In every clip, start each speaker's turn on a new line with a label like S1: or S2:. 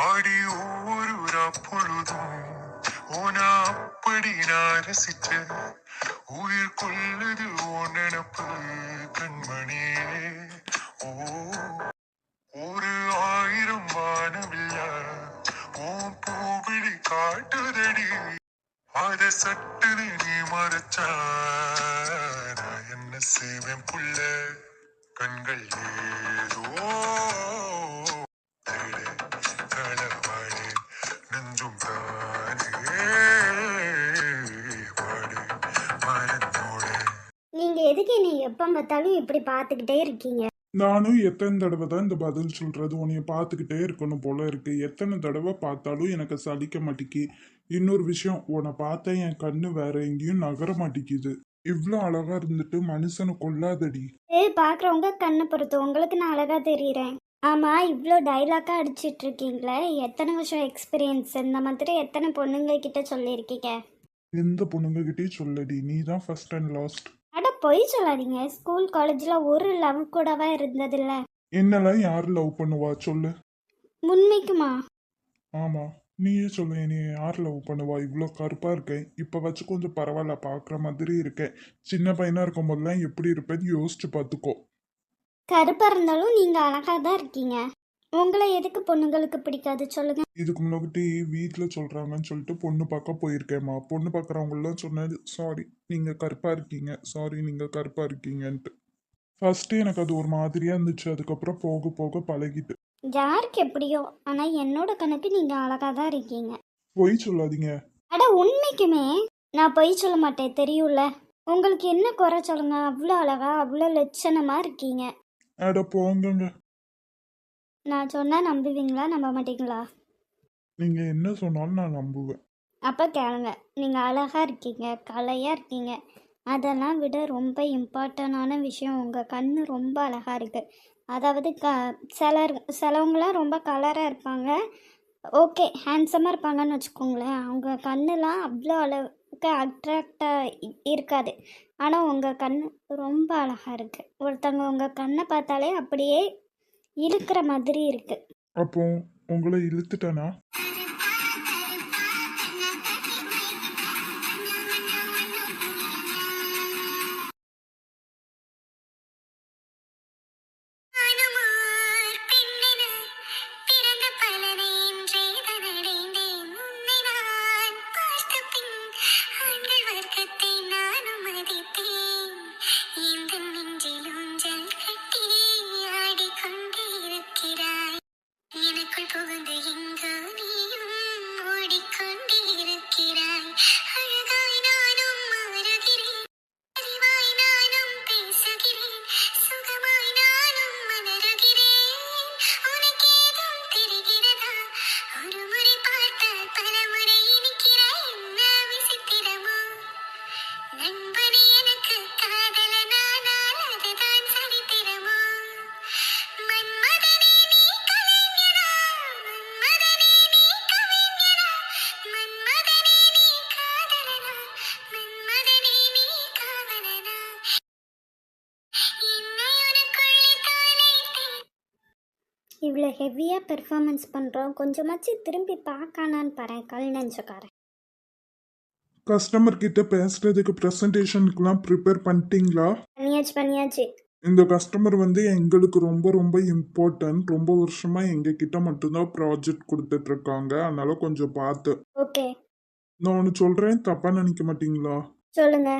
S1: ஆடி ஒவ்வொரு பொழுதும் ஓனா அப்படி நான் ரசிச்சேன். உயிர் கொள்ளது ஓ நினப்பு கண்மணியே. ஓ ஒரு ஆயிரம் வானவில்ல ஓ பூவிழி காட்டுதடி. அத சட்டுன்னு நீ மறைச்சா நான் என்ன செய்வேன் புள்ள. கண்கள் ஏதோ தேடு, களவாடு, நெஞ்சும் தானே பாடு மனத்தோடு.
S2: நீங்க எதுக்கு என்னை எப்ப பார்த்தாலும் இப்படி பார்த்துக்கிட்டே இருக்கீங்க?
S3: நானும் எத்தனை தடவை தான் இந்த பதில் சொல்றது, உன்னைய பார்த்துக்கிட்டே இருக்கணும் போல இருக்கு. எத்தனை தடவை பார்த்தாலும் எனக்கு சலிக்க மாட்டேங்கி. இன்னொரு விஷயம், உன்னை பார்த்தா என் கண்ணு வேற எங்கேயும் நகர மாட்டேங்குது. இவ்வளோ அழகா இருந்துட்டு மனுஷனை கொல்லாதடி.
S2: பாக்குறவங்க கண்ணை பொறுத்து உங்களுக்கு நான் அழகா தெரியுறேன். ஆமா, இவ்வளோ டைலாக்கா அடிச்சிட்டு இருக்கீங்களே, எத்தனை வருஷம் எக்ஸ்பீரியன்ஸ்? இந்த மாதிரி எத்தனை பொண்ணுங்க கிட்ட சொல்லியிருக்கீங்க?
S3: எந்த பொண்ணுங்க கிட்டயும் சொல்லடி, நீ தான் ஃபர்ஸ்ட் அண்ட் லாஸ்ட்.
S2: அட பொய் சொல்லாதீங்க. ஸ்கூல் காலேஜ்ல ஒரு லவ் கூடவா இருந்ததில்ல?
S3: என்னெல்லாம் யார் லவ் பண்ணுவா சொல்லு.
S2: உண்மைக்குமா?
S3: ஆமா, நீயே சொல்லு, என்னைய யார் லவ் பண்ணுவா? இவ்வளோ கருப்பா இருக்கேன், இப்போ வச்சு கொஞ்சம் பரவாயில்ல, பார்க்குற மாதிரி இருக்கேன். சின்ன பையனா இருக்கும் போதெல்லாம் எப்படி இருப்பேன்னு யோசிச்சு பார்த்துக்கோ.
S2: கருப்பா இருந்தாலும் நீங்க அழகா தான் இருக்கீங்க. உங்களை எதுக்கு பொண்ணுங்களுக்கு பிடிக்காது சொல்லுங்க?
S3: இதுக்கு முன்னாடி வீட்டில் சொல்கிறாங்கன்னு சொல்லிட்டு பொண்ணு பார்க்க போயிருக்கேம்மா. பொண்ணு பார்க்குறவங்களாம் சொன்னது, சாரி நீங்கள் கருப்பாக இருக்கீங்க, சாரி நீங்கள் கருப்பாக இருக்கீங்கன்ட்டு. ஃபர்ஸ்ட்டு எனக்கு அது ஒரு மாதிரியாக இருந்துச்சு, அதுக்கப்புறம் போக போக பழகிட்டு.
S2: யாருக்கு எப்படியோ, ஆனா என்னோட கணக்கு நீங்க அழகா தான் இருக்கீங்க.
S3: பொய் சொல்லாதீங்க.
S2: அட உண்மைக்குமே நான் பொய் சொல்ல மாட்டேன், தெரியும்ல. உங்களுக்கு என்ன குறை சொல்லுங்க? அவ்வளோ அழகா அவ்வளோ லட்சணமா இருக்கீங்க.
S3: அட போங்கங்க.
S2: நான் சொன்னா நம்புவீங்களா நம்ப மாட்டீங்களா?
S3: நீங்கள் என்ன சொன்னாலும் நான் நம்புவேன்.
S2: அப்போ கேளுங்க. நீங்கள் அழகா இருக்கீங்க, கலையாக இருக்கீங்க. அதெல்லாம் விட ரொம்ப இம்பார்ட்டண்டான விஷயம், உங்கள் கண் ரொம்ப அழகா இருக்கு. அதாவது சிலவங்களாம் ரொம்ப கலராக இருப்பாங்க, ஓகே ஹேண்ட்ஸமாக இருப்பாங்கன்னு வச்சுக்கோங்களேன். அவங்க கண்ணுலாம் அவ்வளோ அளவுக்கு அட்ராக்டாக இருக்காது. ஆனால் உங்கள் கண் ரொம்ப அழகாக இருக்குது. ஒருத்தவங்க உங்கள் கண்ணை பார்த்தாலே அப்படியே இழுக்கிற மாதிரி இருக்குது.
S3: அப்போ உங்களை இழுத்துட்டேனா?
S2: இவ்வளோ ஹெவியாக பெர்ஃபார்மன்ஸ் பண்ணுறோம், கொஞ்சமாச்சு திரும்பி பார்க்கானான்னு பாரு கல் நெஞ்சக்காரன்.
S3: கஸ்டமர் கிட்ட பேசுறதுக்கு ப்ரெசன்டேஷனுக்குலாம் ப்ரிப்பேர் பண்ணிட்டீங்களா?
S2: பண்ணியாச்சு.
S3: இந்த கஸ்டமர் வந்து எங்களுக்கு ரொம்ப ரொம்ப இம்பார்ட்டன்ட். ரொம்ப வருஷமா எங்க கிட்ட மட்டும்தான் ப்ராஜெக்ட் கொடுத்துட்டு இருக்காங்க, அதனால கொஞ்சம் பார்த்து.
S2: ஓகே,
S3: நான் ஒன்று சொல்றேன், தப்பா நினைக்க மாட்டீங்களா?
S2: சொல்லுங்க.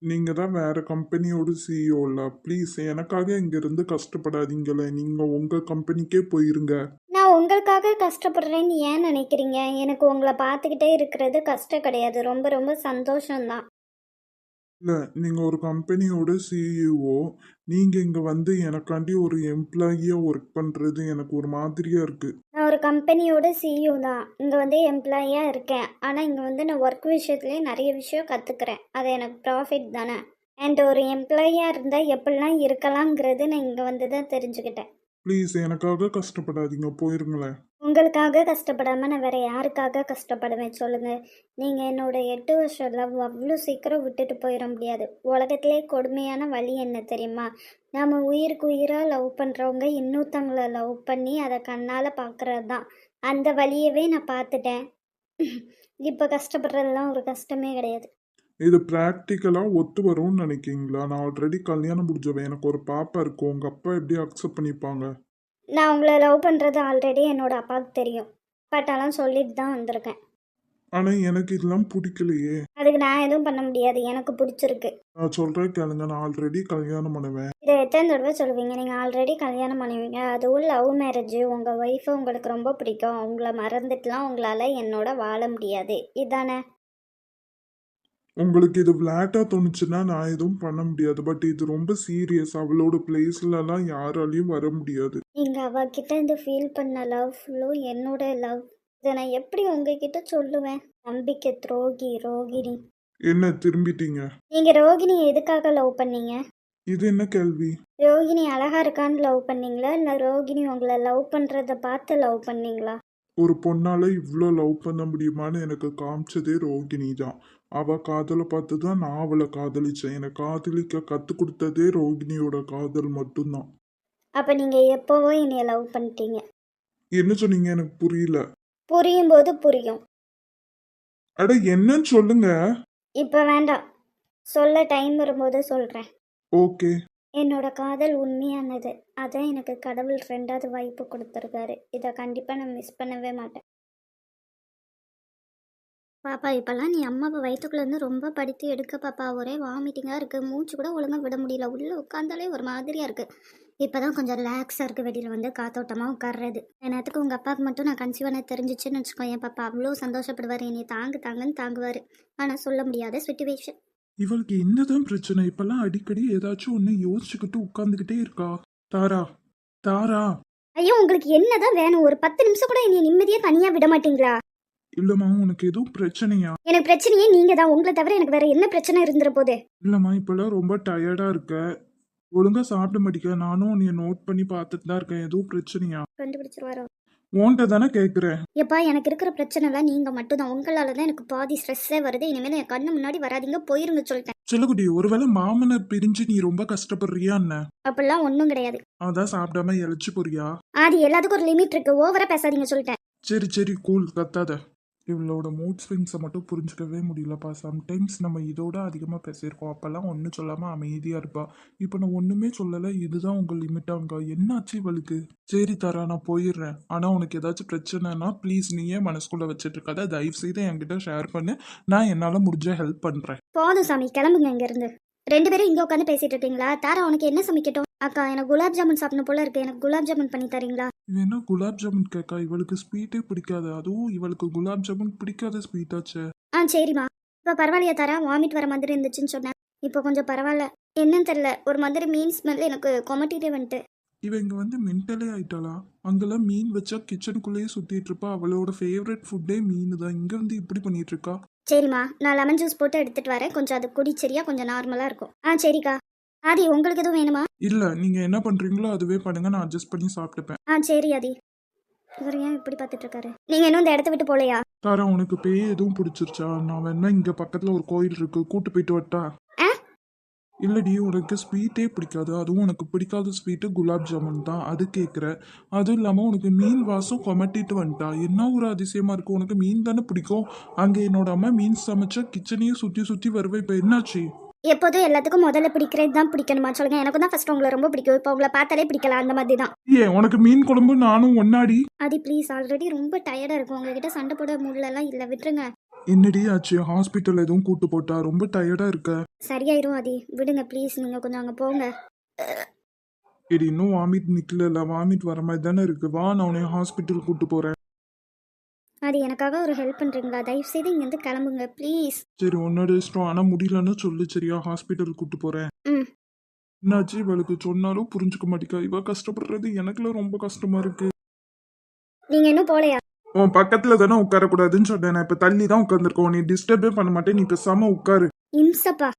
S3: நீங்க தான் வேற கம்பெனியோட சிஇஓல, ப்ளீஸ் எனக்காக இங்க இருந்து கஷ்டப்படாதீங்களே, நீங்க உங்க கம்பெனிக்கே போயிருங்க.
S2: நான் உங்களுக்காக கஷ்டப்படுறேன்னு ஏன் நினைக்கிறீங்க? எனக்கு உங்களை பார்த்துக்கிட்டே இருக்கிறது கஷ்டம் கிடையாது, ரொம்ப ரொம்ப சந்தோஷம்தான்.
S3: இல்லை, நீங்கள் ஒரு கம்பெனியோட சிஇஓ, நீங்கள் இங்கே வந்து எனக்காண்டி ஒரு எம்ப்ளாயியாக ஒர்க் பண்ணுறது எனக்கு ஒரு மாதிரியாக இருக்குது.
S2: நான் ஒரு கம்பெனியோட சிஇஓ தான், இங்கே வந்து எம்ப்ளாயியாக இருக்கேன். ஆனால் இங்கே வந்து நான் ஒர்க் விஷயத்துலேயே நிறைய விஷயம் கற்றுக்குறேன், அது எனக்கு ப்ராஃபிட் தானே. அண்ட் ஒரு எம்ப்ளாயியாக இருந்தால் எப்படிலாம் இருக்கலாங்கிறது நான் இங்கே வந்து தான் தெரிஞ்சுக்கிட்டேன்.
S3: ப்ளீஸ் எனக்காக கஷ்டப்படாதீங்க, போயிருங்களேன்.
S2: உங்களுக்காக கஷ்டப்படாமல் நான் வேறு யாருக்காக கஷ்டப்படுவேன் சொல்லுங்கள்? நீங்கள் என்னோட 8 வருஷம் லவ் அவ்வளோ சீக்கிரம் விட்டுட்டு போயிட முடியாது. உலகத்திலே கொடுமையான வழி என்ன தெரியுமா? நம்ம உயிருக்கு உயிராக லவ் பண்ணுறவங்க இன்னொருத்தவங்களை லவ் பண்ணி அதை கண்ணால் பார்க்குறது தான். அந்த வழியவே நான் பார்த்துட்டேன். இப்போ கஷ்டப்படுறதெல்லாம் ஒரு கஷ்டமே கிடையாது.
S3: இது ப்ராக்டிக்கலாக ஒத்து வரும்னு நினைக்கிறீங்களா? நான் ஆல்ரெடி கல்யாணம் முடிஞ்சவன், எனக்கு ஒரு பாப்பா இருக்கும். உங்கள் அப்பா எப்படி அக்செப்ட் பண்ணிப்பாங்க?
S2: நான் உங்களை லவ் பண்ணுறது ஆல்ரெடி என்னோட அப்பாவுக்கு தெரியும். பட்டாலாம் சொல்லிட்டு தான் வந்திருக்கேன்.
S3: ஆனால் எனக்கு இதெல்லாம் பிடிக்கலையே.
S2: அதுக்கு நான் எதுவும் பண்ண முடியாது. எனக்கு பிடிச்சிருக்கு.
S3: நான் சொல்கிறேன் கேளுங்க, நான் ஆல்ரெடி கல்யாணம் பண்ணுவேன்.
S2: இதை எத்தனை தடவை சொல்லுவீங்க? நீங்கள் ஆல்ரெடி கல்யாணம் பண்ணுவீங்க, அதுவும் லவ் மேரேஜ். உங்கள் ஒய்ஃபை உங்களுக்கு ரொம்ப பிடிக்கும். அவங்கள மறந்துட்டுலாம் உங்களால் என்னோட வாழ முடியாது, இதானே?
S3: உங்களுக்கு இது விளையாட்டாக தோணுச்சுன்னா நான் எதுவும் பண்ண முடியாது. பட் இது ரொம்ப சீரியஸ். அவளோட பிளேஸ்லலாம் யாராலையும் வர முடியாது.
S2: நீங்கள் அவகிட்ட இந்த ஃபீல் பண்ண லவ் ஃபுல்லும் என்னோட லவ். இதை நான் எப்படி உங்ககிட்ட சொல்லுவேன்? நம்பிக்கை துரோகி ரோகிணி.
S3: என்ன திரும்பிட்டீங்க?
S2: நீங்கள் ரோகிணியை எதுக்காக லவ் பண்ணீங்க?
S3: இது என்ன கேள்வி?
S2: ரோகிணி அழகா இருக்கான்னு லவ் பண்ணீங்களா, இல்லை ரோகிணி உங்களை லவ் பண்ணுறத பார்த்து லவ் பண்ணீங்களா?
S3: ஒரு பொண்ணால் இவ்வளோ லவ் பண்ண முடியுமான்னு எனக்கு காமிச்சதே ரோகிணி தான். அவள் காதலை பார்த்து தான் நான் அவளை காதலிச்சேன். எனக்கு காதலிக்க கற்றுக் கொடுத்ததே ரோகிணியோட காதல் மட்டும்தான்.
S2: அப்போ நீங்கள் எப்போவோ என்னைய லவ் பண்ணிட்டீங்க.
S3: என்ன சொன்னீங்க? எனக்கு புரியல.
S2: புரியும் போது புரியும்.
S3: அட என்னன்னு சொல்லுங்க.
S2: இப்போ வேண்டாம், சொல்ல டைம் வரும்போது சொல்கிறேன்.
S3: ஓகே.
S2: என்னோட காதல் உண்மையானது. அதான் எனக்கு கடவுள் 2வது வாய்ப்பு கொடுத்துருக்காரு. இதை கண்டிப்பாக நான் மிஸ் பண்ணவே மாட்டேன். பாப்பா, இப்போல்லாம் நீ அம்மாவை வயிற்றுக்குள்ளேருந்து ரொம்ப படுத்தி எடுக்க பாப்பா. ஒரே வாமிட்டிங்காக இருக்குது. மூச்சு கூட ஒழுங்காக விட முடியல. உள்ளே உட்காந்தாலே ஒரு மாதிரியாக இருக்குது. இப்போ தான் கொஞ்சம் ரிலாக்ஸாக இருக்குது. வெளியில் வந்து காத்தோட்டமாக உட்கார்றது. நேரத்துக்கு உங்கள் அப்பாவுக்கு மட்டும் நான் கன்சீவான தெரிஞ்சிச்சுன்னு வச்சுக்கோ, என் பாப்பா அவ்வளோ சந்தோஷப்படுவார். என்னை தாங்குன்னு தாங்குவார். ஆனால் சொல்ல முடியாத சுச்சுவேஷன்.
S3: இவளுக்கு என்னதான் பிரச்சனை? இப்பெல்லாம் அடிக்கடி ஏதாச்சும் ஒன்று யோசிச்சுக்கிட்டு உட்காந்துக்கிட்டே இருக்கா. தாரா, தாரா.
S2: ஐயோ, உங்களுக்கு என்னதான் வேணும்? ஒரு 10 நிமிஷம் கூட என்னை நிம்மதியாக தனியாக விட மாட்டீங்களா?
S3: இல்லம்மா, உனக்கு எதுவும் பிரச்சனையா?
S2: எனக்கு பிரச்சனையே நீங்கள் தான். உங்களை தவிர எனக்கு வேற என்ன பிரச்சனை இருந்துற போது?
S3: இல்லம்மா, இப்பெல்லாம் ரொம்ப டயர்டா இருக்க. ஒழுங்கா சாப்பிட மாட்டேங்க. நானும் உன்னைய நோட் பண்ணி பார்த்துட்டு தான் இருக்கேன். எதுவும் பிரச்சனையா?
S2: கண்டுபிடிச்சிருவாரோ?
S3: உன்கிட்ட தானே கேட்குறேன்.
S2: எப்பா, எனக்கு இருக்கிற பிரச்சனைலாம் நீங்கள் மட்டும்தான். உங்களால் தான் எனக்கு பாதி ஸ்ட்ரெஸ்ஸே வருது. இனிமேல் என் கண்ணு முன்னாடி வராதிங்க, போயிருங்க சொல்லிட்டேன்.
S3: செல்லக்குட்டி, ஒருவேளை மாமனர் பிரிஞ்சு நீ ரொம்ப கஷ்டப்படுறியா என்ன?
S2: அப்படிலாம் ஒன்றும் கிடையாது.
S3: அதான் சாப்பிடாம இழைச்சு போறியா?
S2: அது எல்லாத்துக்கும் ஒரு லிமிட் இருக்கு. ஓவரா பேசாதீங்க சொல்லிட்டேன்.
S3: சரி சரி, கூல், கத்தாத. இவளோட மூட் ஸ்விங்ஸை மட்டும் புரிஞ்சுக்கவே முடியலப்பா. சம்டைம்ஸ் நம்ம இதோட அதிகமாக பேசியிருக்கோம். அப்போல்லாம் ஒன்றும் சொல்லாமல் அமைதியாக இருப்பா. இப்போ நான் ஒன்றுமே சொல்லலை. இதுதான் உங்கள் லிமிட்டாங்க. என்னாச்சு இவளுக்கு? சரி தாரா, நான் போயிடுறேன். ஆனால் உனக்கு ஏதாச்சும் பிரச்சனைனா ப்ளீஸ் நீயே மனசுக்குள்ளே வச்சுட்டு இருக்காத. தயவு செய்து என்கிட்ட ஷேர் பண்ணு. நான் என்னால் முடிஞ்ச ஹெல்ப் பண்ணுறேன்.
S2: போதும் சாமி, கிளம்புங்க இங்கேருந்து. 2 பேரும் இங்கே உட்காந்து பேசிட்டு இருக்கீங்களா? தாரா, உனக்கு என்ன சமைக்கட்டும்? அக்கா, எனக்கு குலாப் ஜாமுன் சாப்பிடணும் போல இருக்கு. எனக்கு குலாப் ஜாமுன் பண்ணி தரீங்களா?
S3: இவன் என்ன குலாப் ஜாமுன் கேட்கா? இவளுக்கு ஸ்வீட்டே பிடிக்காது. அதுவும் இவளுக்கு குலாப் ஜாமுன் பிடிக்காத ஸ்வீட்டாச்சே.
S2: சரிம்மா. இப்போ பரவாயில்லையா தாரா? வாமிட் வர மாதிரி இருந்துச்சுன்னு சொன்னேன். இப்போ கொஞ்சம் பரவாயில்ல. என்னன்னு தெரியல, ஒரு மாதிரி மீன் ஸ்மெல் எனக்கு கொமட்டிட்டே வந்துட்டு.
S3: இவன் இங்கே வந்து மென்டலே ஆயிட்டாளா? அங்கெல்லாம் மீன் வச்சா கிச்சனுக்குள்ளேயே சுற்றிட்டு இருப்பா. அவளோட ஃபேவரட் ஃபுட்டே மீன் தான். இங்கே வந்து இப்படி பண்ணிட்டு இருக்கா.
S2: சரிம்மா, நான் லெமன் ஜூஸ் போட்டு எடுத்துட்டு வரேன். கொஞ்சம் அது குடிச்சரியா கொஞ்சம் நார்மலாக இருக்கும். சரிக்கா. ஆதி, உங்களுக்கு எதுவும் வேணுமா?
S3: இல்லை, நீங்கள் என்ன பண்ணுறீங்களோ அதுவே பண்ணுங்க. நான் அட்ஜஸ்ட் பண்ணி சாப்பிட்டுப்பேன்.
S2: சரி ஆதி. இவர் ஏன் இப்படி பார்த்துட்டு இருக்காரு? நீங்கள் இன்னும் இந்த இடத்த விட்டு போகலையா?
S3: தாரா, உனக்கு பேய் எதுவும் பிடிச்சிருச்சா? நான் வேணா இங்கே பக்கத்தில் ஒரு கோயில் இருக்கு, கூட்டு போயிட்டு வரட்டா? இல்லடி, உனக்கு ஸ்வீட்டே பிடிக்காது. அதுவும் உனக்கு பிடிக்காத ஸ்வீட்டு குலாப் ஜாமுன் தான். அது கேட்குற. அதுவும் இல்லாமல் உனக்கு மீன் வாசம் கொமட்டிட்டு வந்துட்டா. என்ன ஒரு அதிசயமா இருக்கு. உனக்கு மீன் தானே பிடிக்கும். அங்கே என்னோட அம்மா மீன் சமைச்சா கிச்சனையே சுற்றி சுற்றி வருவேன். இப்போ என்னாச்சு?
S2: எப்போதும் எல்லாத்துக்கும் முதல்ல பிடிக்கிறது தான் பிடிக்கணுமா சொல்லுங்க? எனக்கு தான் ஃபர்ஸ்ட் உங்களை ரொம்ப பிடிக்கும். இப்போ உங்களை பார்த்தாலே பிடிக்கல, அந்த மாதிரி தான்.
S3: உனக்கு மீன் குழம்பு நானும் ஒன்னாடி.
S2: அது ப்ளீஸ், ஆல்ரெடி ரொம்ப டயர்டாக இருக்கும். உங்ககிட்ட சண்டை போட முடியலலாம் இல்லை, விட்டுருங்க.
S3: என்னடி ஆச்சு? ஹாஸ்பிட்டல் எதுவும் கூட்டு போட்டா? ரொம்ப டயர்டா இருக்க.
S2: சரியாயிரும் ஆதி, விடுங்க ப்ளீஸ். நீங்கள் கொஞ்சம் அங்கே போங்க.
S3: இது இன்னும் வாமிட் நிக்கல. வாமிட் வர மாதிரி தானே இருக்கு. வா, நான் உன்னை ஹாஸ்பிட்டல் கூட்டு போறேன்.
S2: அது எனக்காக ஒரு ஹெல்ப் பண்ணுறீங்களா? தயவு செய்து இங்கேருந்து கிளம்புங்க ப்ளீஸ்.
S3: சரி, ஒன்னோட இஷ்டம். ஆனால் முடியலன்னு சொல்லு சரியா? ஹாஸ்பிட்டல் கூட்டு போறேன். என்னாச்சு? இவளுக்கு சொன்னாலும் புரிஞ்சுக்க மாட்டேக்கா. இவ கஷ்டப்படுறது எனக்குலாம் ரொம்ப கஷ்டமா இருக்கு.
S2: நீங்கள் இன்னும் போகலையா?
S3: உன் பக்கத்துல தானே உட்காரக்கூடாதுன்னு சொன்னேன். நான் இப்ப தள்ளி தான் உட்காந்துருக்கோம். நீ டிஸ்டர்பே பண்ண மாட்டேன். நீ பேசாம உட்காரு.
S2: இம்சப்பா.